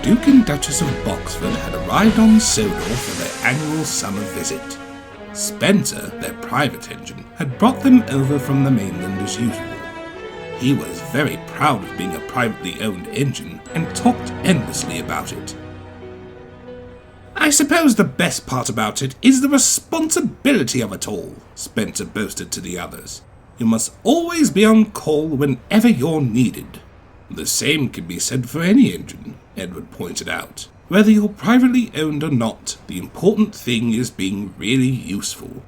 Duke and Duchess of Boxford had arrived on Sodor for their annual summer visit. Spencer, their private engine, had brought them over from the mainland as usual. He was very proud of being a privately owned engine and talked endlessly about it. "I suppose the best part about it is the responsibility of it all," Spencer boasted to the others. "You must always be on call whenever you're needed." "The same can be said for any engine," Edward pointed out. "Whether you're privately owned or not, the important thing is being really useful."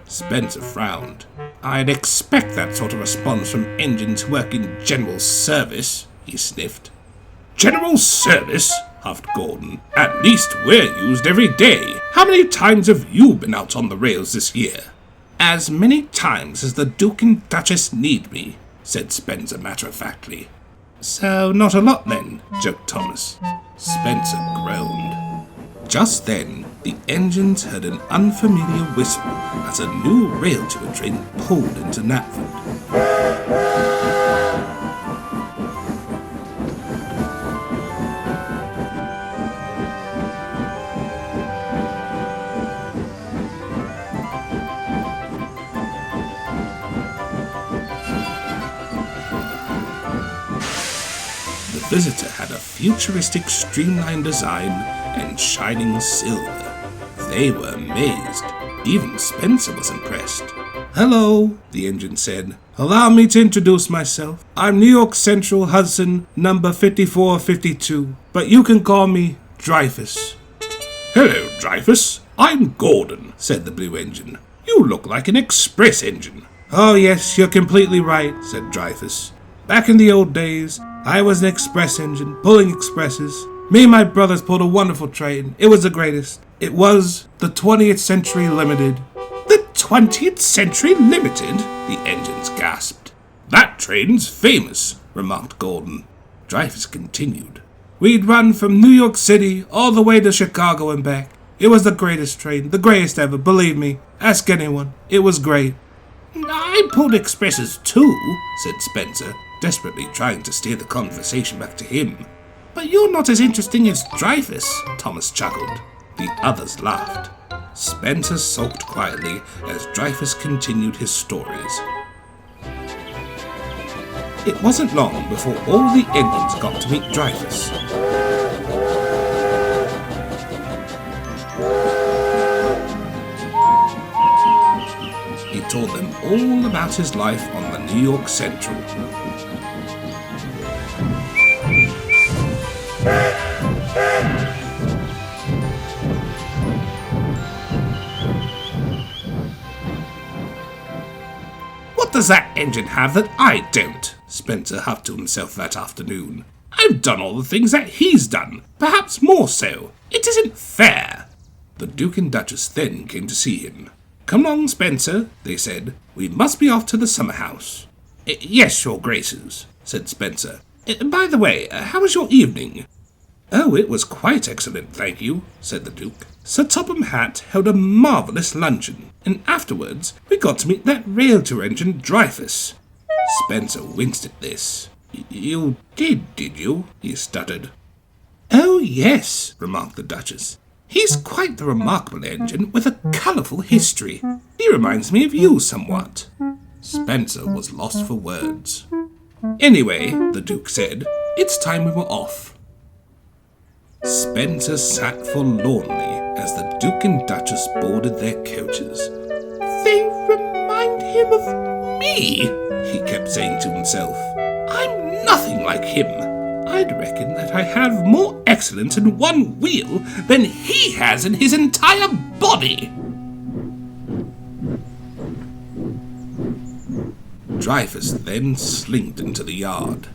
Spencer frowned. "I'd expect that sort of response from engines who work in general service," he sniffed. "General service?" huffed Gordon. "At least we're used every day. How many times have you been out on the rails this year?" "As many times as the Duke and Duchess need me," said Spencer matter-of-factly. "So not a lot then," joked Thomas. Spencer groaned. Just then, the engines heard an unfamiliar whistle as a new Railtour train pulled into Knapford. The visitor had a futuristic streamlined design and shining silver. They were amazed. Even Spencer was impressed. "Hello," the engine said. "Allow me to introduce myself. I'm New York Central Hudson, number 5452, but you can call me Dreyfus." "Hello, Dreyfus. I'm Gordon," said the blue engine. "You look like an express engine." "Oh yes, you're completely right," said Dreyfus. "Back in the old days, I was an express engine, pulling expresses. Me and my brothers pulled a wonderful train. It was the greatest. It was the 20th Century Limited." "The 20th Century Limited?" the engines gasped. "That train's famous," remarked Gordon. Dreyfus continued. "We'd run from New York City all the way to Chicago and back. It was the greatest train, the greatest ever, believe me. Ask anyone. It was great." "I pulled expresses too," said Spencer, desperately trying to steer the conversation back to him. "But you're not as interesting as Dreyfus," Thomas chuckled. The others laughed. Spencer sulked quietly as Dreyfus continued his stories. It wasn't long before all the engines got to meet Dreyfus. He told them all about his life on the New York Central. "What does that engine have that I don't?" Spencer huffed to himself that afternoon. "I've done all the things that he's done, perhaps more so. It isn't fair." The Duke and Duchess then came to see him. "Come along, Spencer," they said. "We must be off to the summer house." "Yes, your graces," said Spencer. "By the way, how was your evening?" "Oh, it was quite excellent, thank you," said the Duke. "Sir Topham Hatt held a marvellous luncheon, and afterwards we got to meet that Railtour engine Dreyfus." Spencer winced at this. You did you?" he stuttered. "Oh, yes," remarked the Duchess. "He's quite the remarkable engine with a colourful history. He reminds me of you somewhat." Spencer was lost for words. "Anyway," the Duke said, "it's time we were off." Spencer sat forlornly as the Duke and Duchess boarded their coaches. "They remind him of me," he kept saying to himself. "I'm nothing like him. I'd reckon that I have more excellence in one wheel than he has in his entire body." Dreyfus then slinked into the yard.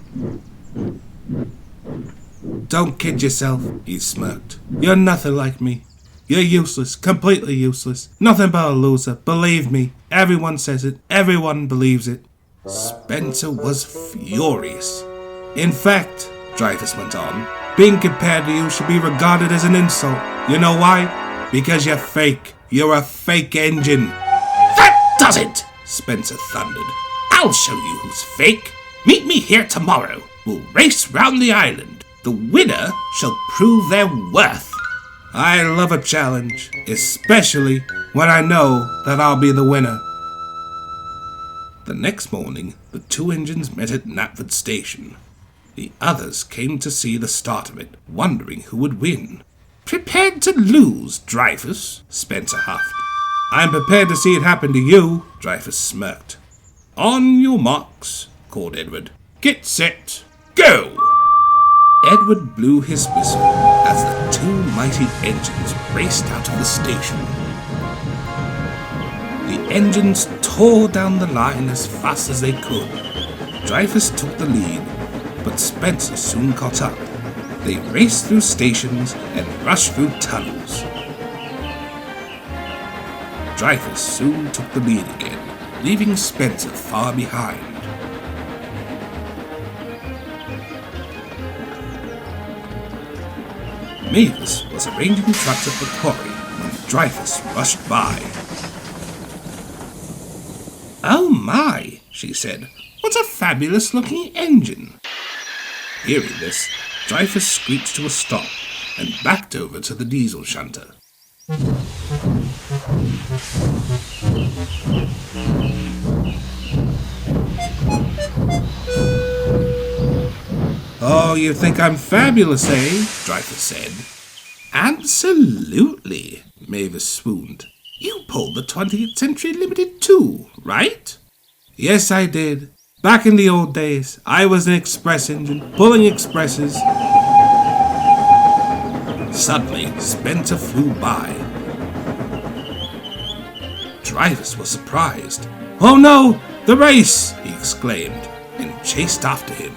"Don't kid yourself," he smirked. "You're nothing like me. You're useless, completely useless. Nothing but a loser, believe me. Everyone says it, everyone believes it." Spencer was furious. "In fact," Dreyfus went on, "being compared to you should be regarded as an insult. You know why? Because you're fake. You're a fake engine." "That does it!" Spencer thundered. "I'll show you who's fake. Meet me here tomorrow. We'll race round the island. The winner shall prove their worth. I love a challenge, especially when I know that I'll be the winner. The next morning, the two engines met at Knapford Station. The others came to see the start of it, wondering who would win. Prepared to lose, Dreyfus, Spencer huffed. I'm prepared to see it happen to you, Dreyfus smirked. On your marks, called Edward. Get set, go! Edward blew his whistle as the two mighty engines raced out of the station. The engines tore down the line as fast as they could. Dreyfus took the lead, but Spencer soon caught up. They raced through stations and rushed through tunnels. Dreyfus soon took the lead again, leaving Spencer far behind. Mavis was arranging trucks at the quarry when Dreyfus rushed by. Oh my, she said, what a fabulous-looking engine. Hearing this, Dreyfus screeched to a stop and backed over to the diesel shunter. Oh, you think I'm fabulous, eh? Dreyfus said. Absolutely, Mavis swooned. You pulled the 20th Century Limited too, right? Yes, I did. Back in the old days, I was an express engine, pulling expresses. Suddenly, Spencer flew by. Dreyfus was surprised. Oh no, the race, he exclaimed, and chased after him.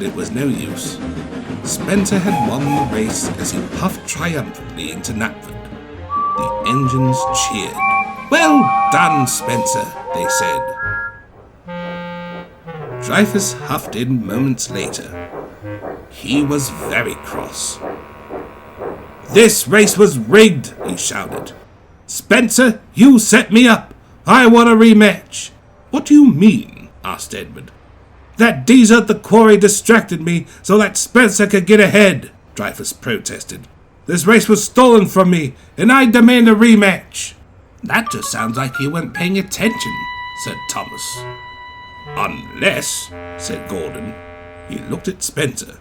But it was no use. Spencer had won the race as he puffed triumphantly into Knapford. The engines cheered. Well done, Spencer, they said. Dreyfus huffed in moments later. He was very cross. This race was rigged, he shouted. Spencer, you set me up. I want a rematch. What do you mean? Asked Edward. That diesel at the quarry distracted me so that Spencer could get ahead, Dreyfus protested. This race was stolen from me, and I demand a rematch. That just sounds like you weren't paying attention, said Thomas. Unless, said Gordon. He looked at Spencer.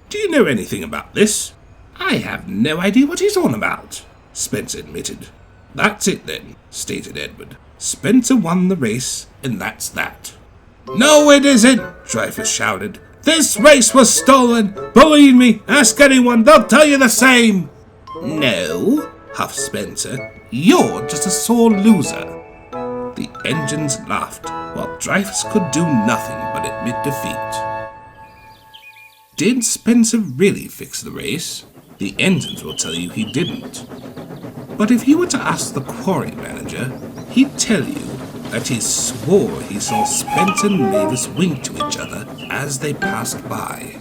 Do you know anything about this? I have no idea what he's on about, Spencer admitted. That's it then, stated Edward. Spencer won the race, and that's that. No, it isn't, Dreyfus shouted. This race was stolen. Believe me, ask anyone, they'll tell you the same. No, huffed Spencer. You're just a sore loser. The engines laughed, while Dreyfus could do nothing but admit defeat. Did Spencer really fix the race? The engines will tell you he didn't. But if you were to ask the quarry manager, he'd tell you that he swore he saw Spencer and Mavis wink to each other as they passed by.